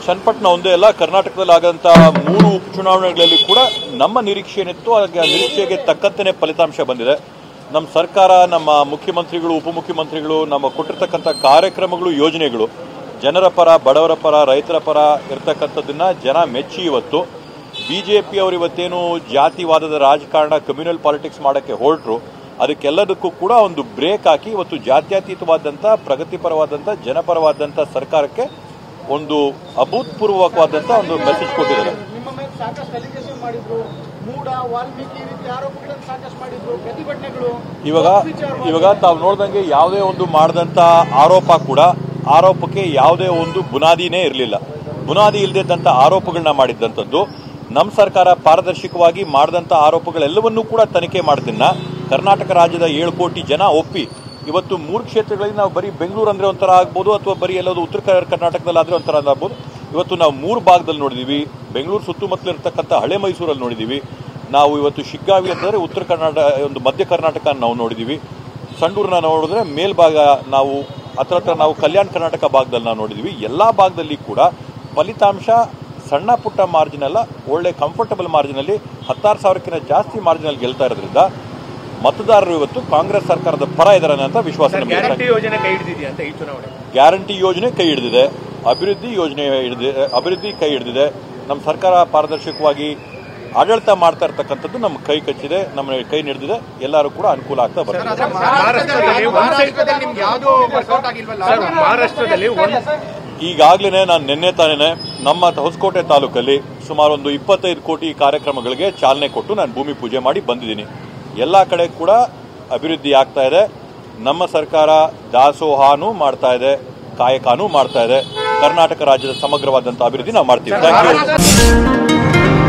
ಚನ್ನಪಟ್ಟಣ ಒಂದೇ ಅಲ್ಲ, ಕರ್ನಾಟಕದಲ್ಲಿ ಆದಂತಹ 3 ಉಪಚುನಾವಣೆಗಳಲ್ಲಿ ಕೂಡ ನಮ್ಮ ನಿರೀಕ್ಷೆ ಏನಿತ್ತು ಆ ನಿರೀಕ್ಷೆಗೆ ತಕ್ಕಂತೆಯೇ ಫಲಿತಾಂಶ ಬಂದಿದೆ. ನಮ್ಮ ಸರ್ಕಾರ, ನಮ್ಮ ಮುಖ್ಯಮಂತ್ರಿಗಳು, ಉಪಮುಖ್ಯಮಂತ್ರಿಗಳು ನಮ್ಮ ಕೊಟ್ಟಿರ್ತಕ್ಕಂಥ ಕಾರ್ಯಕ್ರಮಗಳು, ಯೋಜನೆಗಳು ಜನರ ಪರ, ಬಡವರ ಪರ, ರೈತರ ಪರ ಇರತಕ್ಕಂಥದ್ದನ್ನ ಜನ ಮೆಚ್ಚಿ ಇವತ್ತು ಬಿಜೆಪಿ ಅವರು ಇವತ್ತೇನು ಜಾತಿವಾದದ ರಾಜಕಾರಣ, ಕಮ್ಯುನಲ್ ಪಾಲಿಟಿಕ್ಸ್ ಮಾಡೋಕ್ಕೆ ಹೊರಟರು, ಅದಕ್ಕೆಲ್ಲದಕ್ಕೂ ಕೂಡ ಒಂದು ಬ್ರೇಕ್ ಹಾಕಿ ಇವತ್ತು ಜಾತ್ಯತೀತವಾದಂಥ, ಪ್ರಗತಿಪರವಾದಂಥ, ಜನಪರವಾದಂಥ ಸರ್ಕಾರಕ್ಕೆ ಒಂದು ಅಭೂತಪೂರ್ವಕವಾದಂಥ ಒಂದು ಮೆಸೇಜ್ ಕೊಟ್ಟಿದ್ದಾರೆ. ಇವಾಗ ತಾವು ನೋಡ್ದಂಗೆ ಯಾವುದೇ ಒಂದು ಮಾಡಿದಂಥ ಆರೋಪ ಕೂಡ, ಆರೋಪಕ್ಕೆ ಯಾವುದೇ ಒಂದು ಬುನಾದಿನೇ ಇರಲಿಲ್ಲ. ಬುನಾದಿ ಇಲ್ಲದಂಥ ಆರೋಪಗಳನ್ನ ಮಾಡಿದ್ದಂಥದ್ದು. ನಮ್ಮ ಸರ್ಕಾರ ಪಾರದರ್ಶಕವಾಗಿ ಮಾಡಿದಂಥ ಆರೋಪಗಳೆಲ್ಲವನ್ನೂ ಕೂಡ ತನಿಖೆ ಮಾಡ್ತಿನ್ನ ಕರ್ನಾಟಕ ರಾಜ್ಯದ 7 ಕೋಟಿ ಜನ ಒಪ್ಪಿ ಇವತ್ತು 3 ಕ್ಷೇತ್ರಗಳಲ್ಲಿ ನಾವು ಬರೀ ಬೆಂಗಳೂರು ಅಂದ್ರೆ ಒಂಥರ ಆಗ್ಬೋದು, ಅಥವಾ ಬರೀ ಎಲ್ಲೋದು ಉತ್ತರ ಕರ್ನಾಟಕದಲ್ಲಿ ಆದ್ರೆ ಒಂಥರ ಆಗ್ಬೋದು. ಇವತ್ತು ನಾವು 3 ಭಾಗದಲ್ಲಿ ನೋಡಿದೀವಿ. ಬೆಂಗಳೂರು ಸುತ್ತಮುತ್ತಲು ಇರತಕ್ಕಂಥ ಹಳೆ ಮೈಸೂರಲ್ಲಿ ನೋಡಿದೀವಿ ನಾವು. ಇವತ್ತು ಶಿಗ್ಗಾವಿ ಅಂತಂದ್ರೆ ಉತ್ತರ ಕರ್ನಾಟಕ, ಒಂದು ಮಧ್ಯ ಕರ್ನಾಟಕ ನಾವು ನೋಡಿದೀವಿ. ಸಂಡೂರನ್ನ ನೋಡಿದ್ರೆ ಮೇಲ್ಭಾಗ ನಾವು ಹತ್ರ ನಾವು ಕಲ್ಯಾಣ ಕರ್ನಾಟಕ ಭಾಗದಲ್ಲಿ ನಾವು ನೋಡಿದೀವಿ. ಎಲ್ಲಾ ಭಾಗದಲ್ಲಿ ಕೂಡ ಫಲಿತಾಂಶ ಸಣ್ಣ ಪುಟ್ಟ ಮಾರ್ಜಿನ್ ಅಲ್ಲ, ಒಳ್ಳೆ ಕಂಫರ್ಟಬಲ್ ಮಾರ್ಜಿನಲ್ಲಿ 16,000ಕ್ಕಿಂತ ಜಾಸ್ತಿ ಮಾರ್ಜಿನಲ್ಲಿ ಗೆಲ್ತಾ ಇರೋದ್ರಿಂದ ಮತದಾರರು ಇವತ್ತು ಕಾಂಗ್ರೆಸ್ ಸರ್ಕಾರದ ಪರ ಇದ್ದಾರೆ ಅಂತ ವಿಶ್ವಾಸ. ಗ್ಯಾರಂಟಿ ಯೋಜನೆ ಕೈ ಹಿಡಿದಿದೆ, ಅಭಿವೃದ್ಧಿ ಕೈ ಹಿಡಿದಿದೆ. ನಮ್ಮ ಸರ್ಕಾರ ಪಾರದರ್ಶಕವಾಗಿ ಆಡಳಿತ ಮಾಡ್ತಾ ಇರ್ತಕ್ಕಂಥದ್ದು ನಮ್ಮ ಕೈ ಕಚ್ಚಿದೆ, ನಮ್ಮ ಕೈ ಹಿಡಿದಿದೆ. ಎಲ್ಲರೂ ಕೂಡ ಅನುಕೂಲ ಆಗ್ತಾ ಬರ್ತಾರೆ. ಈಗಾಗಲೇ ನಾನು ನಿನ್ನೆ ತಾನೇ ನಮ್ಮ ಹೊಸಕೋಟೆ ತಾಲೂಕಲ್ಲಿ ಸುಮಾರು ಒಂದು 25 ಕೋಟಿ ಕಾರ್ಯಕ್ರಮಗಳಿಗೆ ಚಾಲನೆ ಕೊಟ್ಟು ನಾನು ಭೂಮಿ ಪೂಜೆ ಮಾಡಿ ಬಂದಿದ್ದೀನಿ. ಎಲ್ಲ ಕಡೆ ಕೂಡ ಅಭಿವೃದ್ಧಿ ಆಗ್ತಾ ಇದೆ. ನಮ್ಮ ಸರ್ಕಾರ ದಾಸೋಹಾನೂ ಮಾಡ್ತಾ ಇದೆ, ಕಾಯಕಾನೂ ಮಾಡ್ತಾ ಇದೆ. ಕರ್ನಾಟಕ ರಾಜ್ಯದ ಸಮಗ್ರವಾದಂತಹ ಅಭಿವೃದ್ಧಿ ನಾವು ಮಾಡ್ತೀವಿ. Thank you.